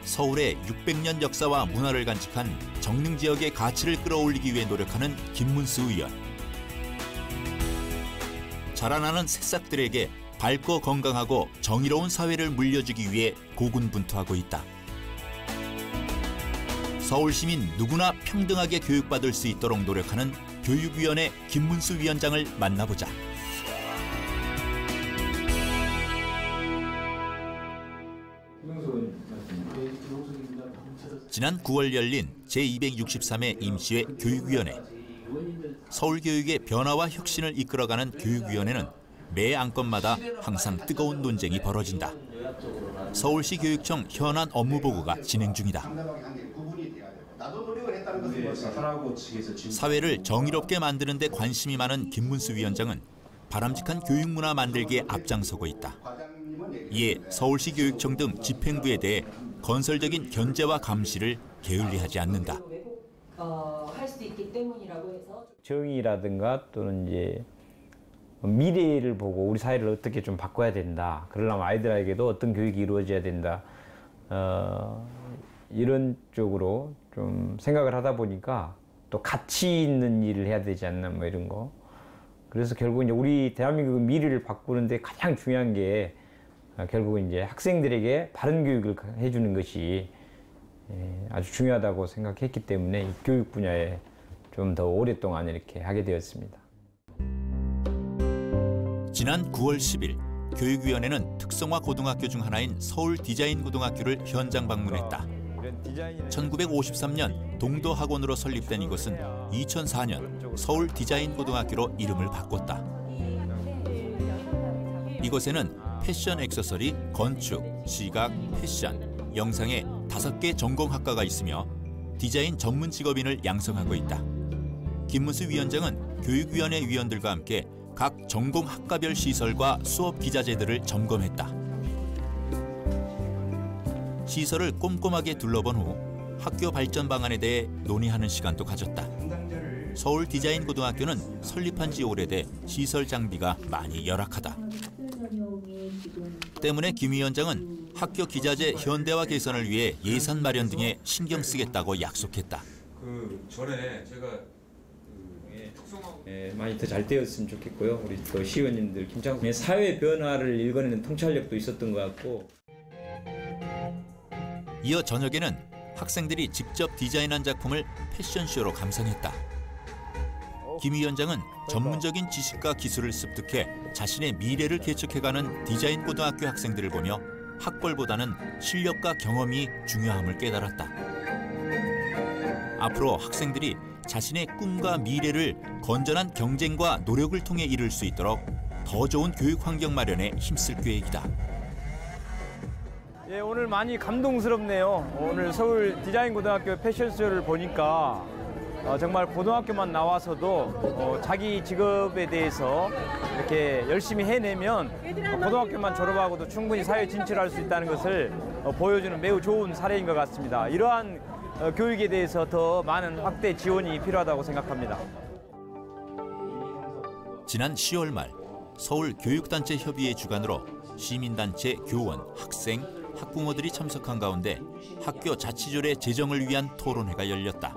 서울의 600년 역사와 문화를 간직한 정릉 지역의 가치를 끌어올리기 위해 노력하는 김문수 의원. 자라나는 새싹들에게 밝고 건강하고 정의로운 사회를 물려주기 위해 고군분투하고 있다. 서울 시민 누구나 평등하게 교육받을 수 있도록 노력하는 교육위원회 김문수 위원장을 만나보자. 지난 9월 열린 제263회 임시회 교육위원회. 서울교육의 변화와 혁신을 이끌어가는 교육위원회는 매 안건마다 항상 뜨거운 논쟁이 벌어진다. 서울시 교육청 현안 업무보고가 진행 중이다. 사회를 정의롭게 만드는 데 관심이 많은 김문수 위원장은 바람직한 교육문화 만들기에 앞장서고 있다. 이에 서울시 교육청 등 집행부에 대해 건설적인 견제와 감시를 게을리하지 않는다. 할 수 있기 때문이라고 해서 정의라든가 또는 이제 미래를 보고 우리 사회를 어떻게 좀 바꿔야 된다. 그러려면 아이들에게도 어떤 교육이 이루어져야 된다. 이런 쪽으로 좀 생각을 하다 보니까 또 가치 있는 일을 해야 되지 않나 뭐 이런 거. 그래서 결국 이제 우리 대한민국의 미래를 바꾸는데 가장 중요한 게 결국 이제 학생들에게 바른 교육을 해주는 것이 아주 중요하다고 생각했기 때문에 이 교육 분야에 좀 더 오랫동안 이렇게 하게 되었습니다. 지난 9월 10일 교육위원회는 특성화 고등학교 중 하나인 서울디자인고등학교를 현장 방문했다. 1953년 동도학원으로 설립된 이곳은 2004년 서울디자인고등학교로 이름을 바꿨다. 이곳에는 패션 액세서리, 건축, 시각, 패션, 영상의 5개 전공학과가 있으며 디자인 전문 직업인을 양성하고 있다. 김문수 위원장은 교육위원회 위원들과 함께 각 전공학과별 시설과 수업 기자재들을 점검했다. 시설을 꼼꼼하게 둘러본 후 학교 발전 방안에 대해 논의하는 시간도 가졌다. 서울디자인고등학교는 설립한 지 오래돼 시설 장비가 많이 열악하다. 때문에 김 위원장은 학교 기자재 현대화 개선을 위해 예산 마련 등에 신경 쓰겠다고 약속했다. 전에 제가 많이 더 잘 되었으면 좋겠고요. 우리 또 시의원님들 김창수 사회 변화를 읽어내는 통찰력도 있었던 것 같고. 이어 저녁에는 학생들이 직접 디자인한 작품을 패션쇼로 감상했다. 김 위원장은 전문적인 지식과 기술을 습득해 자신의 미래를 개척해가는 디자인고등학교 학생들을 보며 학벌보다는 실력과 경험이 중요함을 깨달았다. 앞으로 학생들이 자신의 꿈과 미래를 건전한 경쟁과 노력을 통해 이룰 수 있도록 더 좋은 교육 환경 마련에 힘쓸 계획이다. 예, 오늘 많이 감동스럽네요. 오늘 서울 디자인고등학교 패션쇼를 보니까 정말 고등학교만 나와서도 자기 직업에 대해서 이렇게 열심히 해내면 고등학교만 졸업하고도 충분히 사회 진출할 수 있다는 것을 보여주는 매우 좋은 사례인 것 같습니다. 이러한 교육에 대해서 더 많은 확대 지원이 필요하다고 생각합니다. 지난 10월 말 서울교육단체 협의회 주관으로 시민단체, 교원, 학생, 학부모들이 참석한 가운데 학교 자치조례 제정을 위한 토론회가 열렸다.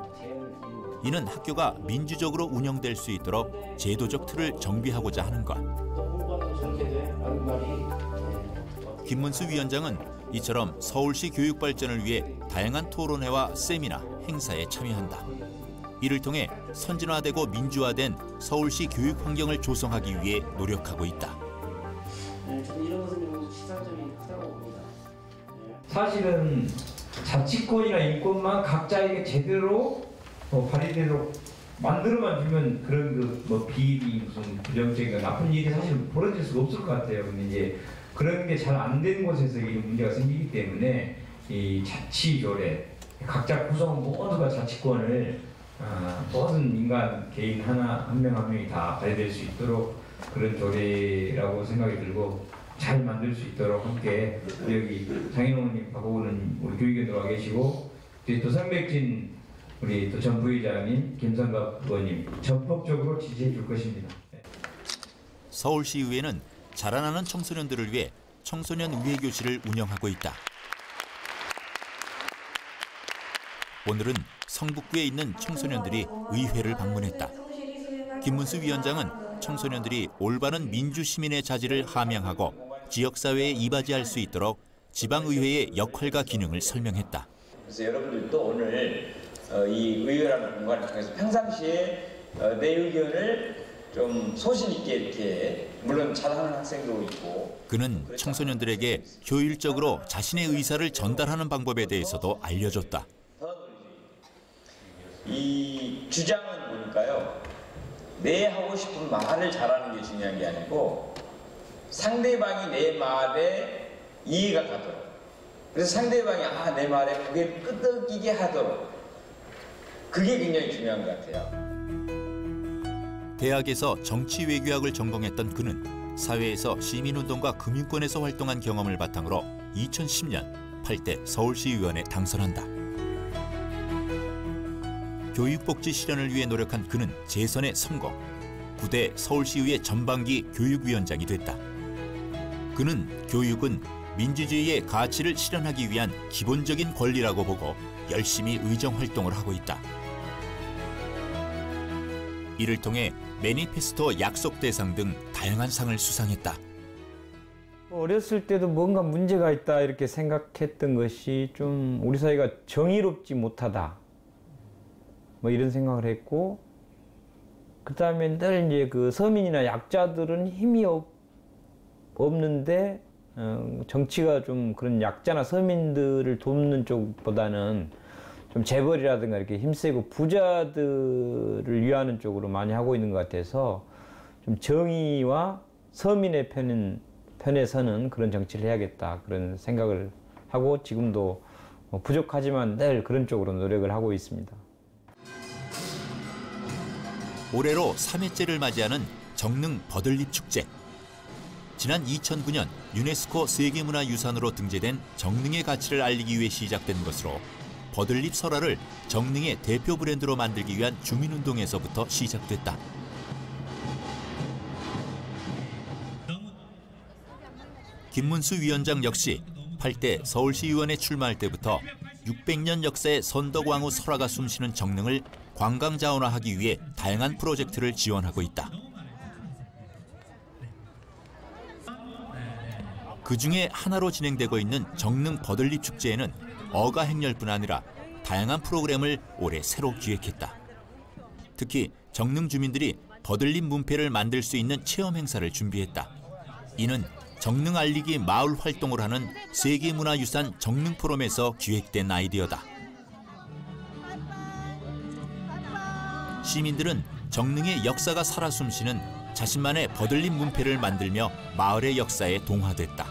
이는 학교가 민주적으로 운영될 수 있도록 제도적 틀을 정비하고자 하는 것. 김문수 위원장은 이처럼 서울시 교육 발전을 위해 다양한 토론회와 세미나, 행사에 참여한다. 이를 통해 선진화되고 민주화된 서울시 교육 환경을 조성하기 위해 노력하고 있다. 저는 이런 것은 시사점이 크다고 봅니다. 사실은 자치권이나 인권만 각자에게 제대로 발휘되도록 만들어만 주면 그런 비리 무슨 부정적인 나쁜 일이 사실 벌어질 수가 없을 것 같아요. 근데 이제 그런 게 잘 안 되는 곳에서 이런 문제가 생기기 때문에 이 자치조례 각자 구성 모두가 자치권을 모든 민간 개인 한 명 한 명이 다 발휘될 수 있도록 그런 조례라고 생각이 들고 잘 만들 수 있도록 함께 여기 장인호님 박호는 우리 교육위원으로 와 계시고 도상백진 우리 또 전 부의장님 김성갑 의원님 적극적으로 지지해 줄 것입니다. 서울시의회는 자라나는 청소년들을 위해 청소년 우회교실을 운영하고 있다. 오늘은 성북구에 있는 청소년들이 의회를 방문했다. 김문수 위원장은 청소년들이 올바른 민주시민의 자질을 함양하고 지역사회에 이바지할 수 있도록 지방의회의 역할과 기능을 설명했다. 그래서 여러분들도 오늘 이 의회라는 공간을 통해서 평상시에 내 의견을 좀 소신 있게 이렇게, 물론 잘하는 학생도 있고. 그는 청소년들에게 효율적으로 자신의 의사를 전달하는 방법에 대해서도 알려줬다. 이 주장은 보니까요, 내 하고 싶은 말을 잘하는 게 중요한 게 아니고 상대방이 내 말에 이해가 가도록, 그래서 상대방이 내 말에 고개를 끄덕이게 하도록, 그게 굉장히 중요한 것 같아요. 대학에서 정치외교학을 전공했던 그는 사회에서 시민운동과 금융권에서 활동한 경험을 바탕으로 2010년 8대 서울시의원에 당선한다. 교육복지 실현을 위해 노력한 그는 재선에 성공, 9대 서울시의회 전반기 교육위원장이 됐다. 그는 교육은 민주주의의 가치를 실현하기 위한 기본적인 권리라고 보고 열심히 의정활동을 하고 있다. 이를 통해 매니페스토 약속대상 등 다양한 상을 수상했다. 어렸을 때도 뭔가 문제가 있다 이렇게 생각했던 것이 좀 우리 사회가 정의롭지 못하다, 뭐 이런 생각을 했고, 그 다음에 늘 이제 그 서민이나 약자들은 힘이 없는데 정치가 좀 그런 약자나 서민들을 돕는 쪽보다는 좀 재벌이라든가 이렇게 힘세고 부자들을 위하는 쪽으로 많이 하고 있는 것 같아서 좀 정의와 서민의 편에 서는 그런 정치를 해야겠다, 그런 생각을 하고 지금도 부족하지만 늘 그런 쪽으로 노력을 하고 있습니다. 올해로 3회째를 맞이하는 정릉 버들잎 축제. 지난 2009년 유네스코 세계문화유산으로 등재된 정릉의 가치를 알리기 위해 시작된 것으로 버들잎 설화를 정릉의 대표 브랜드로 만들기 위한 주민운동에서부터 시작됐다. 김문수 위원장 역시 8대 서울시의원에 출마할 때부터 600년 역사의 선덕왕후 설화가 숨쉬는 정릉을 관광자원화하기 위해 다양한 프로젝트를 지원하고 있다. 그중에 하나로 진행되고 있는 정릉 버들잎 축제에는 어가 행렬뿐 아니라 다양한 프로그램을 올해 새로 기획했다. 특히 정릉 주민들이 버들잎 문패를 만들 수 있는 체험 행사를 준비했다. 이는 정릉 알리기 마을 활동을 하는 세계문화유산 정릉 포럼에서 기획된 아이디어다. 시민들은 정릉의 역사가 살아 숨쉬는 자신만의 버들잎 문패를 만들며 마을의 역사에 동화됐다.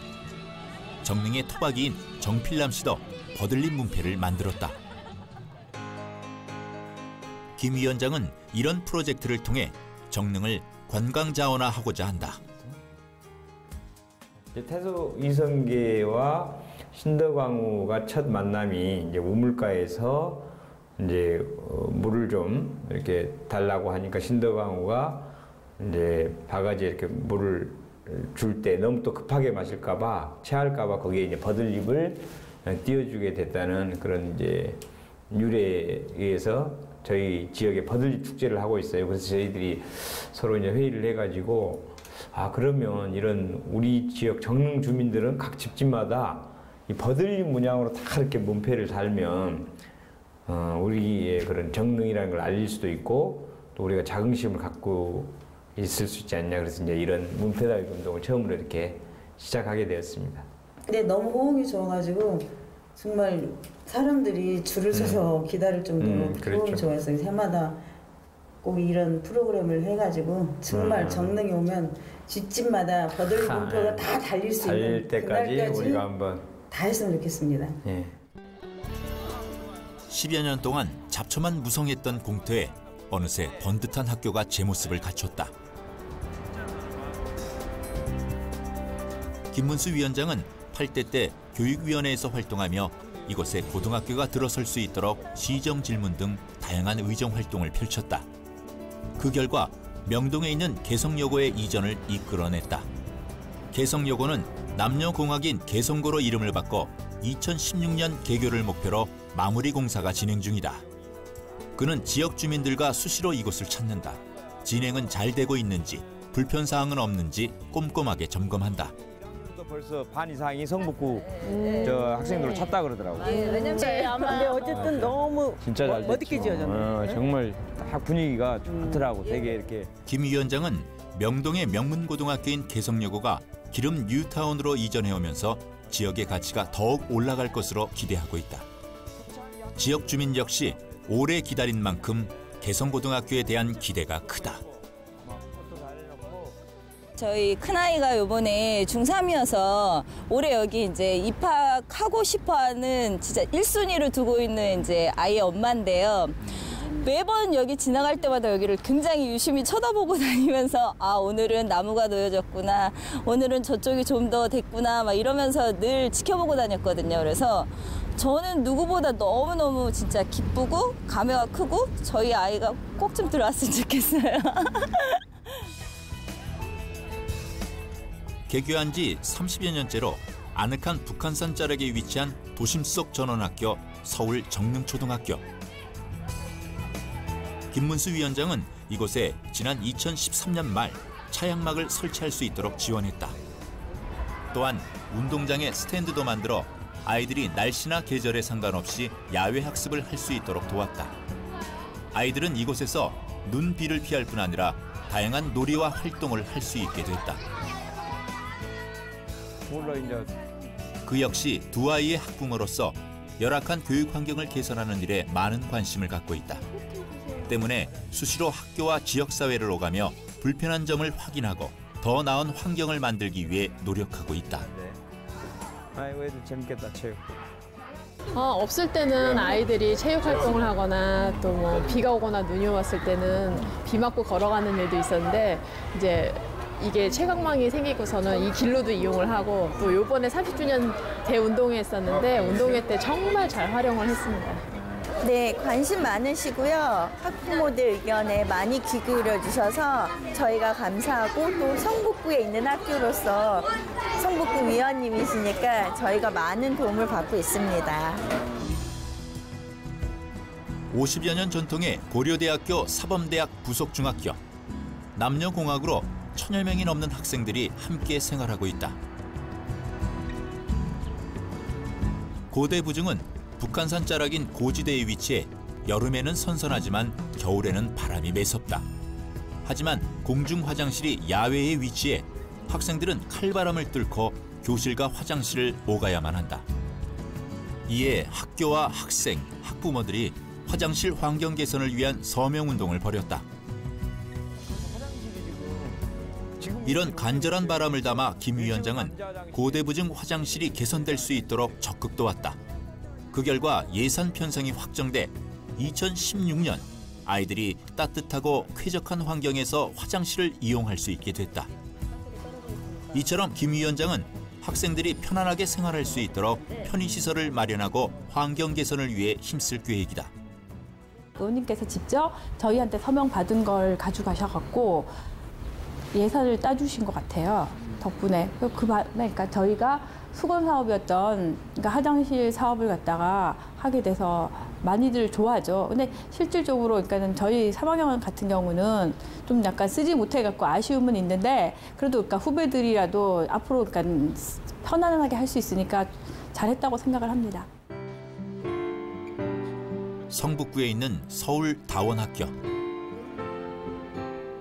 정릉의 토박이인 정필남 씨도 버들잎 문패를 만들었다. 김 위원장은 이런 프로젝트를 통해 정릉을 관광자원화하고자 한다. 태소 이성계와 신덕왕후가 첫 만남이 이제 우물가에서 이제 물을 좀 이렇게 달라고 하니까 신덕왕후가 이제 바가지에 이렇게 물을 줄 때 너무 또 급하게 마실까봐 체할까봐 거기에 이제 버들잎을 띄워주게 됐다는 그런 이제 유래에 의해서 저희 지역에 버들잎 축제를 하고 있어요. 그래서 저희들이 서로 이제 회의를 해가지고 그러면 이런 우리 지역 정릉 주민들은 각 집집마다 이 버들잎 문양으로 다 이렇게 문패를 달면 우리의 그런 정릉이라는 걸 알릴 수도 있고 또 우리가 자긍심을 갖고 있을 수 있지 않냐. 그래서 이제 이런 문패 달기 운동을 처음으로 이렇게 시작하게 되었습니다. 근데 너무 호응이 좋아가지고 정말 사람들이 줄을 서서 기다릴 정도로 그렇죠. 호응이 좋아서 해마다 꼭 이런 프로그램을 해가지고 정말 정릉에 오면 집집마다 버들잎 문표가 다 달릴 수 있는 때까지 우리가 한번 다 했으면 좋겠습니다. 예. 10여 년 동안 잡초만 무성했던 공터에 어느새 번듯한 학교가 제 모습을 갖췄다. 김문수 위원장은 8대 때 교육위원회에서 활동하며 이곳에 고등학교가 들어설 수 있도록 시정 질문 등 다양한 의정 활동을 펼쳤다. 그 결과 명동에 있는 개성여고의 이전을 이끌어냈다. 개성여고는 남녀공학인 개성고로 이름을 바꿔 2016년 개교를 목표로 마무리 공사가 진행 중이다. 그는 지역 주민들과 수시로 이곳을 찾는다. 진행은 잘 되고 있는지, 불편사항은 없는지 꼼꼼하게 점검한다. 벌써 반 이상이 성북구 저 학생들을 찾다 그러더라고요. 근데 어쨌든 너무 진짜 잘 됐죠. 멋있게 지어졌네. 정말 학 분위기가 좋더라고. 되게 이렇게. 김 위원장은 명동의 명문고등학교인 개성여고가 기름 뉴타운으로 이전해오면서 지역의 가치가 더욱 올라갈 것으로 기대하고 있다. 지역 주민 역시 오래 기다린 만큼 개성고등학교에 대한 기대가 크다. 저희 큰아이가 요번에 중3이어서 올해 여기 이제 입학하고 싶어 하는 진짜 1순위를 두고 있는 이제 아이의 엄마인데요. 매번 여기 지나갈 때마다 여기를 굉장히 유심히 쳐다보고 다니면서 아, 오늘은 나무가 놓여졌구나. 오늘은 저쪽이 좀 더 됐구나. 막 이러면서 늘 지켜보고 다녔거든요. 그래서 저는 누구보다 너무너무 진짜 기쁘고 감회가 크고 저희 아이가 꼭 좀 들어왔으면 좋겠어요. 개교한 지 30여 년째로 아늑한 북한산 자락에 위치한 도심 속 전원학교 서울 정릉초등학교. 김문수 위원장은 이곳에 지난 2013년 말 차양막을 설치할 수 있도록 지원했다. 또한 운동장에 스탠드도 만들어 아이들이 날씨나 계절에 상관없이 야외 학습을 할 수 있도록 도왔다. 아이들은 이곳에서 눈, 비를 피할 뿐 아니라 다양한 놀이와 활동을 할 수 있게 됐다. 그 역시 두 아이의 학부모로서 열악한 교육 환경을 개선하는 일에 많은 관심을 갖고 있다. 때문에 수시로 학교와 지역사회를 오가며 불편한 점을 확인하고 더 나은 환경을 만들기 위해 노력하고 있다. 아이고 애들 재밌겠다 체육. 없을 때는 아이들이 체육 활동을 하거나 또 뭐 비가 오거나 눈이 왔을 때는 비 맞고 걸어가는 일도 있었는데 이제 이게 채광망이 생기고서는 이 길로도 이용을 하고 또 요번에 30주년 대운동회 했었는데 운동회 때 정말 잘 활용을 했습니다. 네, 관심 많으시고요. 학부모들 의견에 많이 귀 기울여 주셔서 저희가 감사하고 또 성북구에 있는 학교로서 성북구 위원님이시니까 저희가 많은 도움을 받고 있습니다. 50여 년 전통의 고려대학교 사범대학 부속중학교. 남녀공학으로 1000여 명이 넘는 학생들이 함께 생활하고 있다. 고대부중은 북한산 자락인 고지대에 위치해 여름에는 선선하지만 겨울에는 바람이 매섭다. 하지만 공중 화장실이 야외에 위치해 학생들은 칼바람을 뚫고 교실과 화장실을 오가야만 한다. 이에 학교와 학생, 학부모들이 화장실 환경 개선을 위한 서명운동을 벌였다. 이런 간절한 바람을 담아 김 위원장은 고대부중 화장실이 개선될 수 있도록 적극 도왔다. 그 결과 예산 편성이 확정돼 2016년 아이들이 따뜻하고 쾌적한 환경에서 화장실을 이용할 수 있게 됐다. 이처럼 김 위원장은 학생들이 편안하게 생활할 수 있도록 편의시설을 마련하고 환경 개선을 위해 힘쓸 계획이다. 의원님께서 직접 저희한테 서명 받은 걸 가져가셔갖고 예산을 따주신 것 같아요. 덕분에. 그러니까 저희가 수건 사업이었던 그러니까 화장실 사업을 갖다가 하게 돼서 많이들 좋아하죠. 근데 실질적으로 그러니까는 저희 3학년 같은 경우는 좀 약간 쓰지 못해갖고 아쉬움은 있는데 그래도 그러니까 후배들이라도 앞으로 그러니까 편안하게 할 수 있으니까 잘했다고 생각을 합니다. 성북구에 있는 서울다원학교.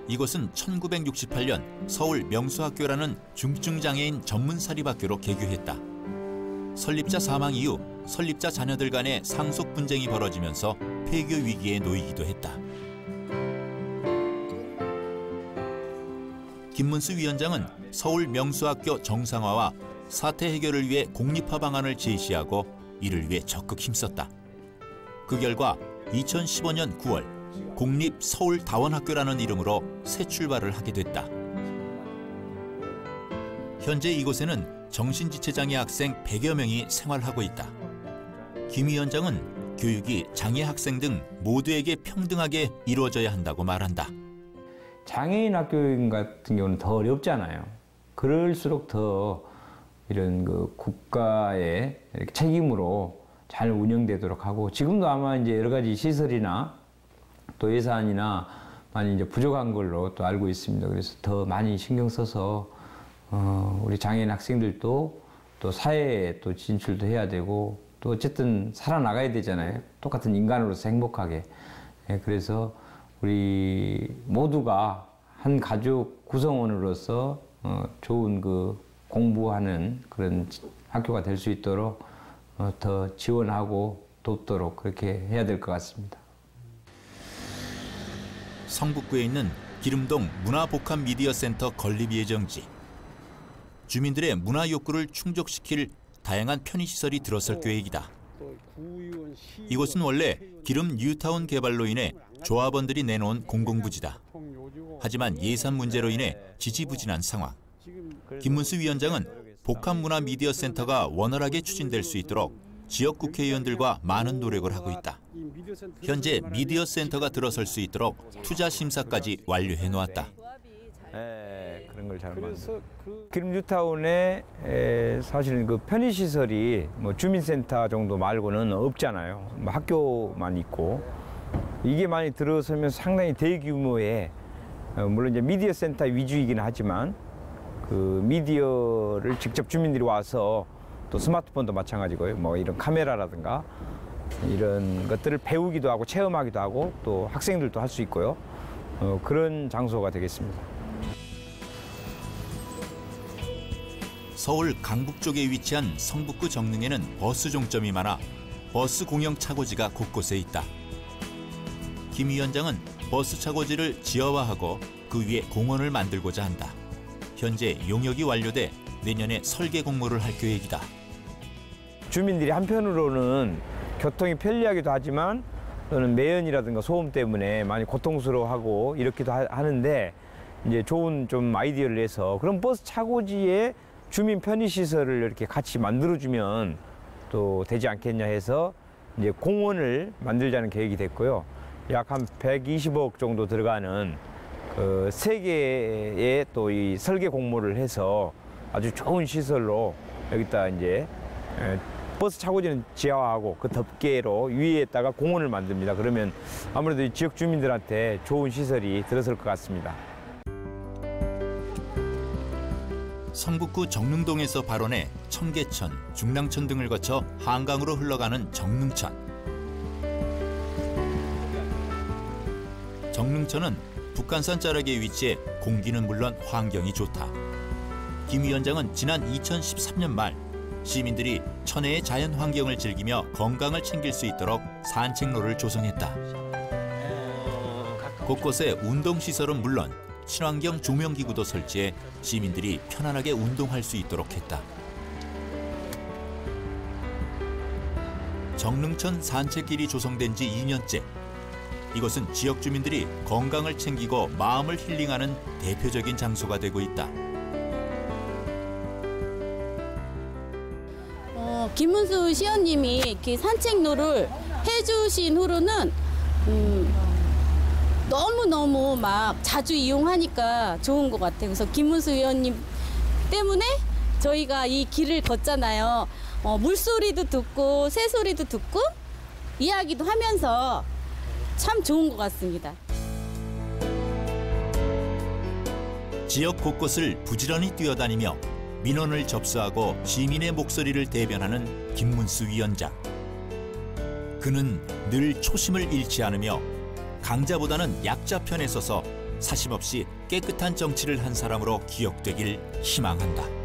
이곳은 1968년 서울 명수학교라는 중증장애인 전문 사립학교로 개교했다. 설립자 사망 이후 설립자 자녀들 간의 상속 분쟁이 벌어지면서 폐교 위기에 놓이기도 했다. 김문수 위원장은 서울 명수학교 정상화와 사태 해결을 위해 공립화 방안을 제시하고 이를 위해 적극 힘썼다. 그 결과 2015년 9월 공립 서울다원학교라는 이름으로 새 출발을 하게 됐다. 현재 이곳에는 정신지체장애 학생 100여 명이 생활하고 있다. 김 위원장은 교육이 장애 학생 등 모두에게 평등하게 이루어져야 한다고 말한다. 장애인 학교 같은 경우는 더 어렵잖아요. 그럴수록 더 이런 그 국가의 이렇게 책임으로 잘 운영되도록 하고, 지금도 아마 이제 여러 가지 시설이나 또 예산이나 많이 이제 부족한 걸로 또 알고 있습니다. 그래서 더 많이 신경 써서 우리 장애인 학생들도 또 사회에 또 진출도 해야 되고, 또 어쨌든 살아나가야 되잖아요. 똑같은 인간으로서 행복하게. 예, 그래서 우리 모두가 한 가족 구성원으로서 좋은 그 공부하는 그런 학교가 될 수 있도록 더 지원하고 돕도록 그렇게 해야 될 것 같습니다. 성북구에 있는 기름동 문화복합미디어센터 건립 예정지. 주민들의 문화 욕구를 충족시킬 다양한 편의시설이 들어설 계획이다. 이곳은 원래 기름 뉴타운 개발로 인해 조합원들이 내놓은 공공부지다. 하지만 예산 문제로 인해 지지부진한 상황. 김문수 위원장은 복합문화미디어센터가 원활하게 추진될 수 있도록 지역 국회의원들과 많은 노력을 하고 있다. 현재 미디어센터가 들어설 수 있도록 투자 심사까지 완료해 놓았다. 그런 걸 잘 만들어. 기름 뉴타운에 사실은 그 편의시설이 뭐 주민센터 정도 말고는 없잖아요. 뭐 학교만 있고. 이게 많이 들어서면 상당히 대규모의 물론 이제 미디어 센터 위주이긴 하지만 그 미디어를 직접 주민들이 와서 또 스마트폰도 마찬가지고요. 뭐 이런 카메라라든가 이런 것들을 배우기도 하고 체험하기도 하고 또 학생들도 할 수 있고요. 그런 장소가 되겠습니다. 서울 강북 쪽에 위치한 성북구 정릉에는 버스 종점이 많아 버스 공영 차고지가 곳곳에 있다. 김 위원장은 버스 차고지를 지하화하고 그 위에 공원을 만들고자 한다. 현재 용역이 완료돼 내년에 설계 공모를 할 계획이다. 주민들이 한편으로는 교통이 편리하기도 하지만 또는 매연이라든가 소음 때문에 많이 고통스러워하고 이렇기도 하는데 이제 좋은 좀 아이디어를 내서 그런 버스 차고지에 주민 편의시설을 이렇게 같이 만들어주면 또 되지 않겠냐 해서 이제 공원을 만들자는 계획이 됐고요. 약 한 120억 정도 들어가는 그 3개의 또 이 설계 공모를 해서 아주 좋은 시설로 여기다 이제 버스 차고지는 지하화하고 그 덮개로 위에다가 공원을 만듭니다. 그러면 아무래도 이 지역 주민들한테 좋은 시설이 들어설 것 같습니다. 성북구 정릉동에서 발원해 청계천, 중랑천 등을 거쳐 한강으로 흘러가는 정릉천. 정릉천은 북한산 자락에 위치해 공기는 물론 환경이 좋다. 김 위원장은 지난 2013년 말 시민들이 천혜의 자연 환경을 즐기며 건강을 챙길 수 있도록 산책로를 조성했다. 곳곳에 운동시설은 물론 친환경 조명기구도 설치해 시민들이 편안하게 운동할 수 있도록 했다. 정릉천 산책길이 조성된 지 2년째. 이곳은 지역 주민들이 건강을 챙기고 마음을 힐링하는 대표적인 장소가 되고 있다. 김문수 시의원님이 이렇게 산책로를 해주신 후로는 너무너무 막 자주 이용하니까 좋은 것 같아요. 그래서 김문수 의원님 때문에 저희가 이 길을 걷잖아요. 물소리도 듣고 새소리도 듣고 이야기도 하면서 참 좋은 것 같습니다. 지역 곳곳을 부지런히 뛰어다니며 민원을 접수하고 시민의 목소리를 대변하는 김문수 위원장. 그는 늘 초심을 잃지 않으며 강자보다는 약자 편에 서서 사심없이 깨끗한 정치를 한 사람으로 기억되길 희망한다.